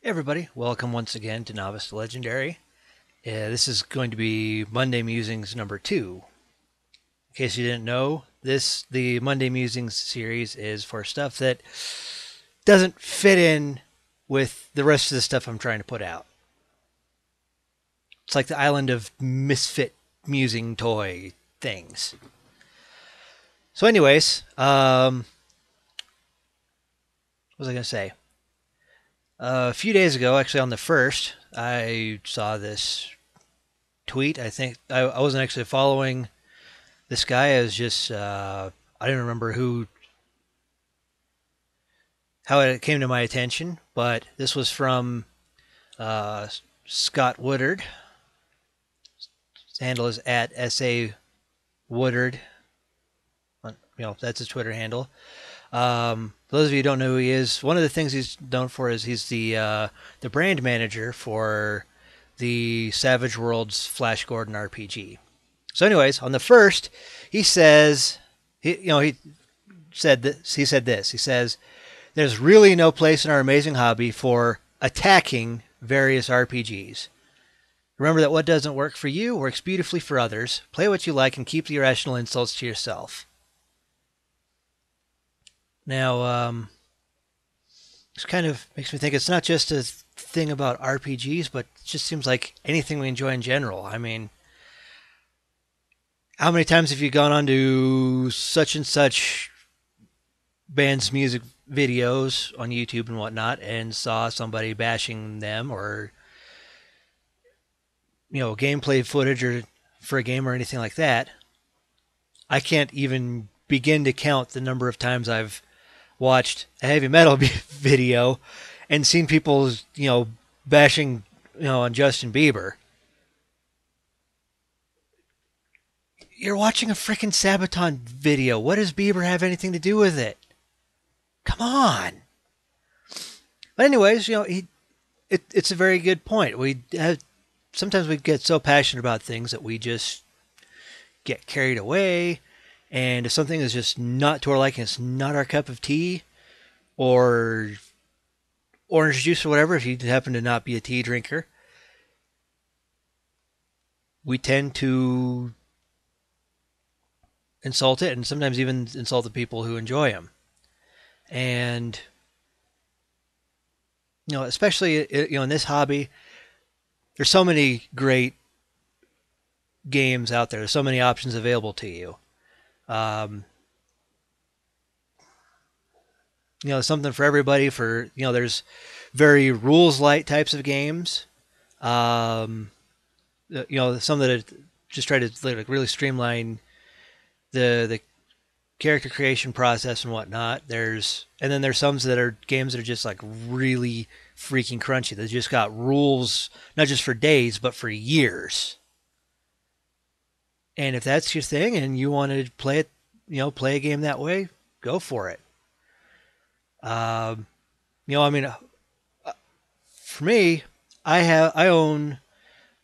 Hey everybody, welcome once again to Novice to Legendary. This is going to be Monday Musings number 2. In case you didn't know, the Monday Musings series is for stuff that doesn't fit in with the rest of the stuff I'm trying to put out. It's like the island of misfit musing toy things. So anyways, what was I going to say? A few days ago, actually on the 1st, I saw this tweet. I think I wasn't actually following this guy. I was just I didn't remember how it came to my attention, but this was from uh, Scott Woodard. His handle is at SA Woodard. That's his Twitter handle. For those of you who don't know who he is, one of the things he's known for is he's the brand manager for the Savage Worlds Flash Gordon RPG. So, anyways, on the 1st, he says he said this. He said this. He says, "There's really no place in our amazing hobby for attacking various RPGs. Remember that what doesn't work for you works beautifully for others. Play what you like and keep the irrational insults to yourself." Now, this kind of makes me think it's not just a thing about RPGs, but it just seems like anything we enjoy in general. I mean, how many times have you gone on to such and such band's music videos on YouTube and whatnot and saw somebody bashing them or gameplay footage or for a game or anything like that? I can't even begin to count the number of times I've watched a heavy metal video and seen people bashing on Justin Bieber. You're watching a freaking Sabaton video. What does Bieber have anything to do with it? Come on. But anyways, it's a very good point. Sometimes we get so passionate about things that we just get carried away, and if something is just not to our liking, it's not our cup of tea, or orange juice or whatever, if you happen to not be a tea drinker, we tend to insult it and sometimes even insult the people who enjoy them. And especially in this hobby, there's so many great games out there. There's so many options available to you. Something for everybody. There's very rules light types of games. Some that just try to really streamline the character creation process and whatnot. And then there's some that are games that are just like really freaking crunchy. They just got rules not just for days but for years. And if that's your thing and you want to play it, play a game that way, go for it. For me, I own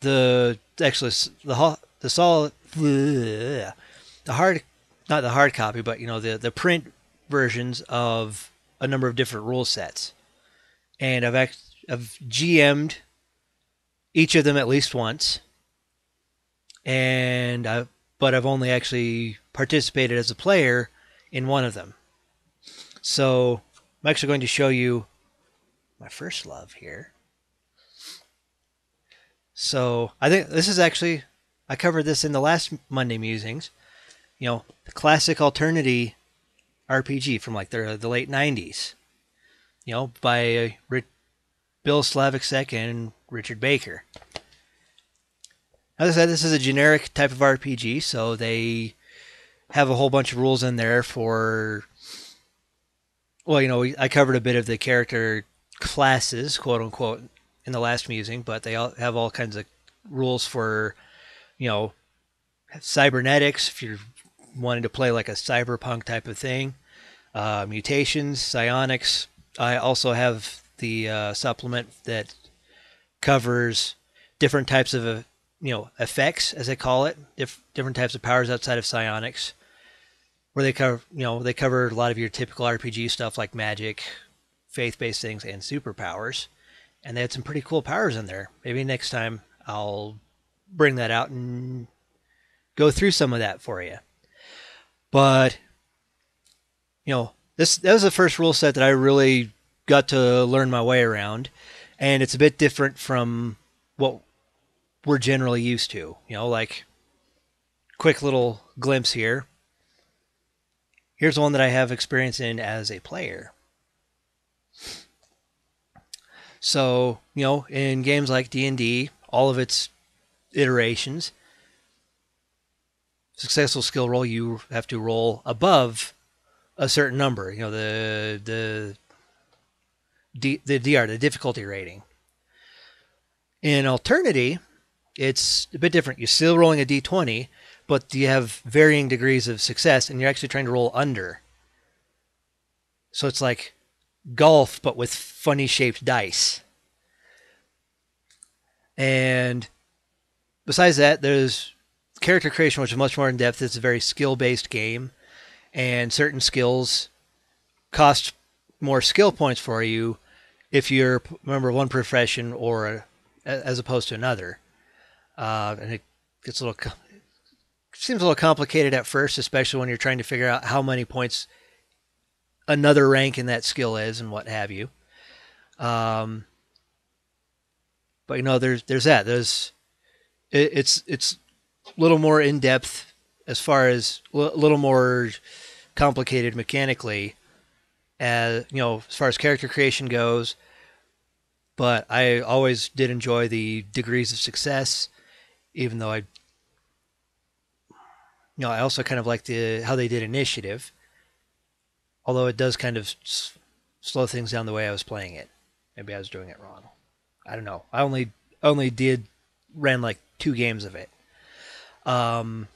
the solid the hard not the hard copy, but the print versions of a number of different rule sets, and I've GM'd each of them at least once, but I've only actually participated as a player in one of them. So I'm actually going to show you my first love here. So I think this is actually, I covered this in the last Monday Musings. The classic alternative RPG from like the late 90s. By Bill Slavicsek and Richard Baker. As I said, this is a generic type of RPG, so they have a whole bunch of rules in there for, I covered a bit of the character classes, quote unquote, in the last musing, but they all have all kinds of rules for, cybernetics, if you're wanting to play like a cyberpunk type of thing, mutations, psionics. I also have the supplement that covers different types of effects, as they call it, different types of powers outside of psionics, where they cover a lot of your typical RPG stuff like magic, faith-based things, and superpowers. and they had some pretty cool powers in there. Maybe next time I'll bring that out and go through some of that for you. But that was the first rule set that I really got to learn my way around, and it's a bit different from what we're generally used to. Like quick little glimpse here. Here's one that I have experience in as a player. So, in games like D&D, all of its iterations, successful skill roll, you have to roll above a certain number. The DR, the difficulty rating. In Alternity, it's a bit different. You're still rolling a D20, but you have varying degrees of success, and you're actually trying to roll under. So it's like golf, but with funny shaped dice. And besides that, there's character creation, which is much more in depth. It's a very skill-based game, and certain skills cost more skill points for you if you're a member of one profession or as opposed to another. And it gets seems a little complicated at first, especially when you're trying to figure out how many points another rank in that skill is and what have you. But there's that. It's a little more in depth as far as a little more complicated mechanically, as far as character creation goes. But I always did enjoy the degrees of success, even though I also kind of like how they did initiative, although it does kind of slow things down the way I was playing it. Maybe I was doing it wrong. I don't know. I only ran like 2 games of it. But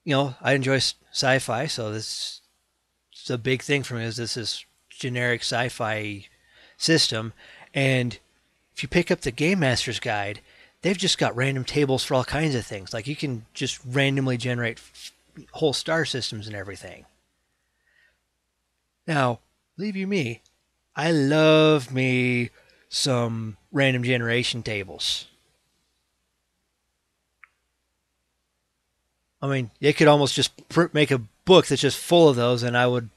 I enjoy sci-fi, so this is a big thing for me. This is generic sci-fi system, and if you pick up the Game Master's Guide, they've just got random tables for all kinds of things. Like you can just randomly generate whole star systems and everything. Now, believe you me, I love me some random generation tables. I mean, it could almost just make a book that's just full of those, and I would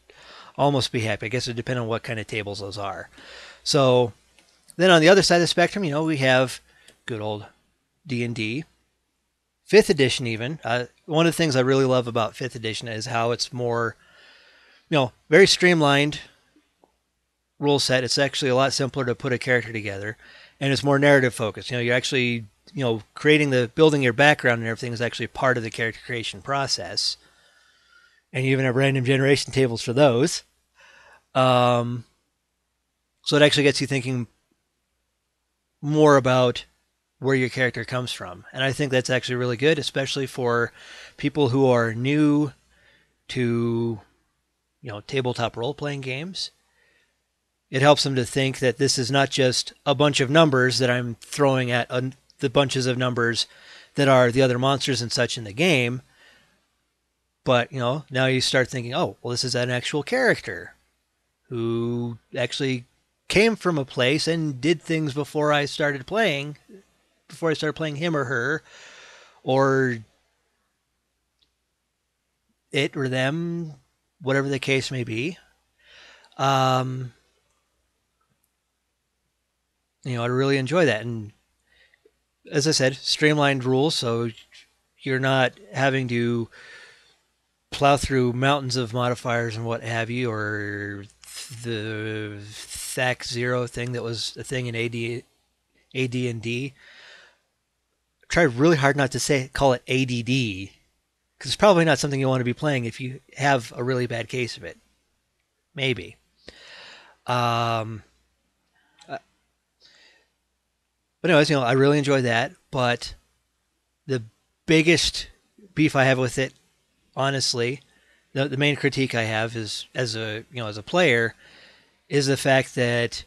almost be happy. I guess it would depend on what kind of tables those are. So then on the other side of the spectrum, we have good old D&D. 5th edition even. One of the things I really love about 5th edition is how it's more, very streamlined rule set. It's actually a lot simpler to put a character together, and it's more narrative focused. You're actually, building your background and everything is actually part of the character creation process. And you even have random generation tables for those. So it actually gets you thinking more about where your character comes from. And I think that's actually really good, especially for people who are new to, tabletop role-playing games. It helps them to think that this is not just a bunch of numbers that I'm throwing at the bunches of numbers that are the other monsters and such in the game. But, now you start thinking, oh, well, this is an actual character who actually came from a place and did things before I started playing him or her, or it or them, whatever the case may be. I really enjoy that. And as I said, streamlined rules, so you're not having to plow through mountains of modifiers and what have you, or the THAC 0 thing that was a thing in AD&D. Tried really hard not to call it ADD, because it's probably not something you want to be playing if you have a really bad case of it. Maybe. But anyways, I really enjoy that. But the biggest beef I have with it, honestly, the main critique I have is as a player, is the fact that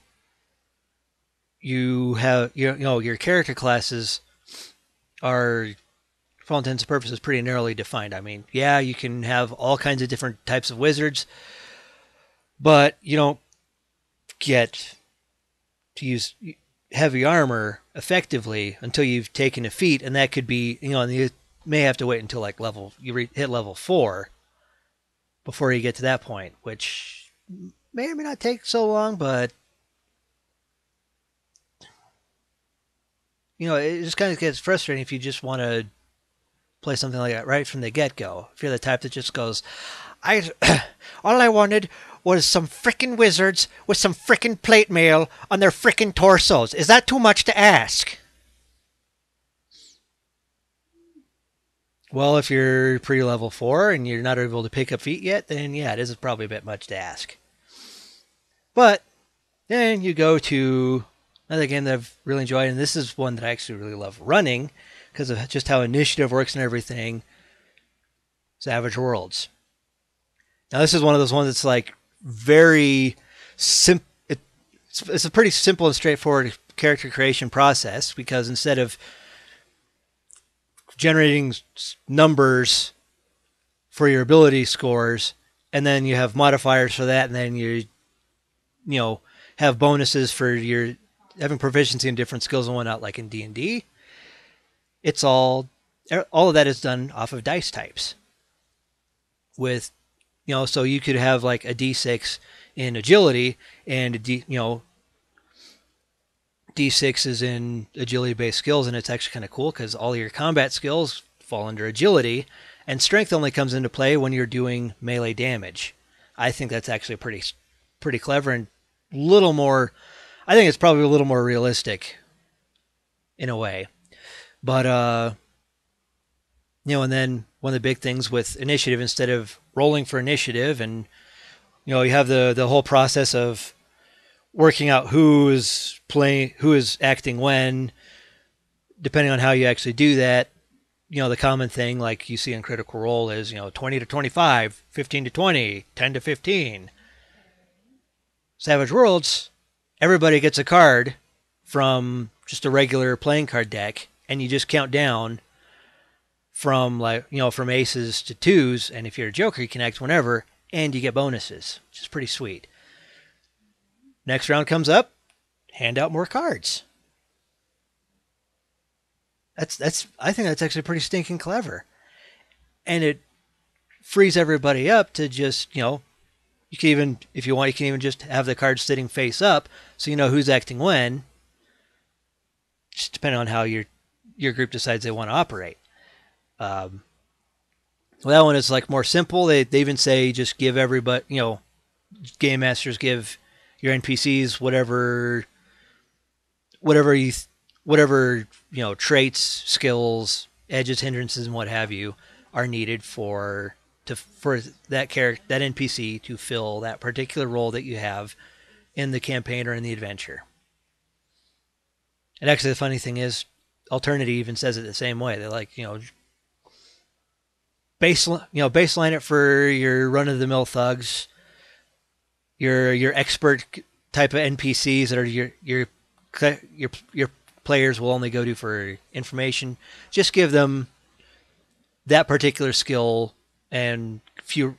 you have your character classes are, for all intents and purposes, pretty narrowly defined. I mean, yeah, you can have all kinds of different types of wizards, but you don't get to use heavy armor effectively until you've taken a feat, and that could be, and you may have to wait until like hit level 4 before you get to that point, which may or may not take so long, but it just kind of gets frustrating if you just want to play something like that right from the get-go. If you're the type that just goes, I all I wanted was some frickin' wizards with some frickin' plate mail on their frickin' torsos. Is that too much to ask? Well, if you're pre-level 4 and you're not able to pick up feat yet, then yeah, it is probably a bit much to ask. But then you go to another game that I've really enjoyed, and this is one that I actually really love running because of just how initiative works and everything. Savage Worlds. Now, this is one of those ones that's like very simple. It's a pretty simple and straightforward character creation process, because instead of generating numbers for your ability scores, and then you have modifiers for that, and then you have bonuses for your having proficiency in different skills and whatnot, like in D&D. It's all of that is done off of dice types. With so you could have like a D6 in agility and D6 is in agility-based skills, and it's actually kind of cool because all your combat skills fall under agility, and strength only comes into play when you're doing melee damage. I think that's actually pretty clever and little more. I think it's probably a little more realistic in a way, but and then one of the big things with initiative, instead of rolling for initiative, and you have the whole process of working out who is acting when, depending on how you actually do that. The common thing like you see in Critical Role is 20 to 25, 15 to 20, 10 to 15. Savage Worlds, everybody gets a card from just a regular playing card deck, and you just count down from from aces to twos, and if you're a joker, you can act whenever, and you get bonuses, which is pretty sweet. Next round comes up, hand out more cards. I think that's actually pretty stinking clever, and it frees everybody up to just you can even, if you want, you can even just have the cards sitting face up, so you know who's acting when, just depending on how your group decides they want to operate. Well, that one is like more simple. They even say just give everybody, game masters give your NPCs whatever traits, skills, edges, hindrances, and what have you are needed for that character, that NPC, to fill that particular role that you have in the campaign or in the adventure. And actually, the funny thing is, Alternity even says it the same way. They're like, baseline it for your run-of-the-mill thugs, your expert type of NPCs that are your players will only go to for information. Just give them that particular skill and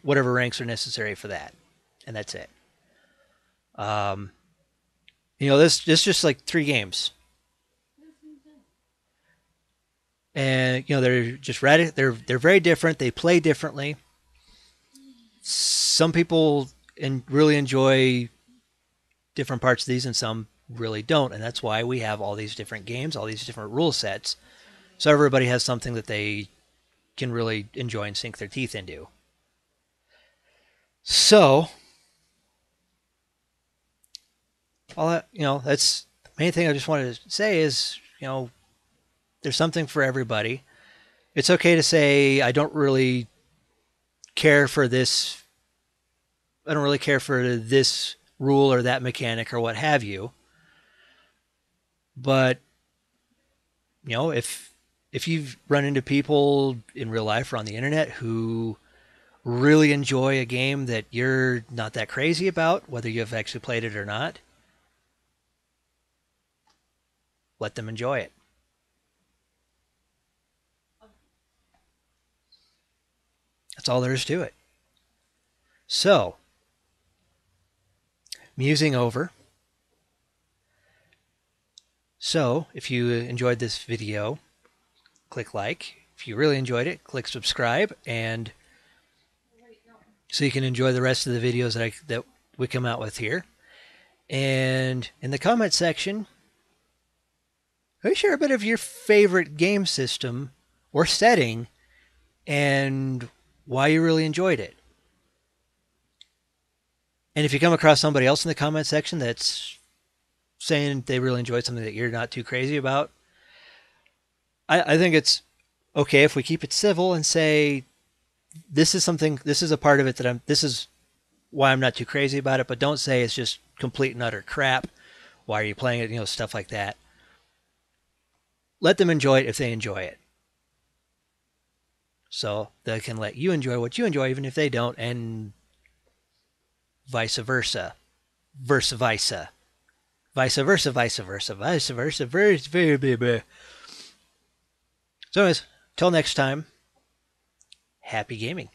whatever ranks are necessary for that, and that's it. This just like 3 games, and they're just they're very different. They play differently. Some people really enjoy different parts of these, and some really don't, and that's why we have all these different games, all these different rule sets, so everybody has something that they can really enjoy and sink their teeth into. So, all that, that's the main thing I just wanted to say is, there's something for everybody. It's okay to say, I don't really care for this. I don't really care for this rule or that mechanic or what have you. But, if you've run into people in real life or on the internet who really enjoy a game that you're not that crazy about, whether you've actually played it or not, let them enjoy it. That's all there is to it. So, musing over, So if you enjoyed this video, click like. If you really enjoyed it, click subscribe, and so you can enjoy the rest of the videos that we come out with here. And in the comment section, share a bit of your favorite game system or setting and why you really enjoyed it. And if you come across somebody else in the comment section that's saying they really enjoyed something that you're not too crazy about, I think it's okay if we keep it civil and say, this is a part of it this is why I'm not too crazy about it, but don't say it's just complete and utter crap. Why are you playing it? Stuff like that. Let them enjoy it if they enjoy it. So they can let you enjoy what you enjoy, even if they don't, and vice versa. Vice versa. Vice versa, vice versa, vice versa, versa. So anyways, till next time, happy gaming.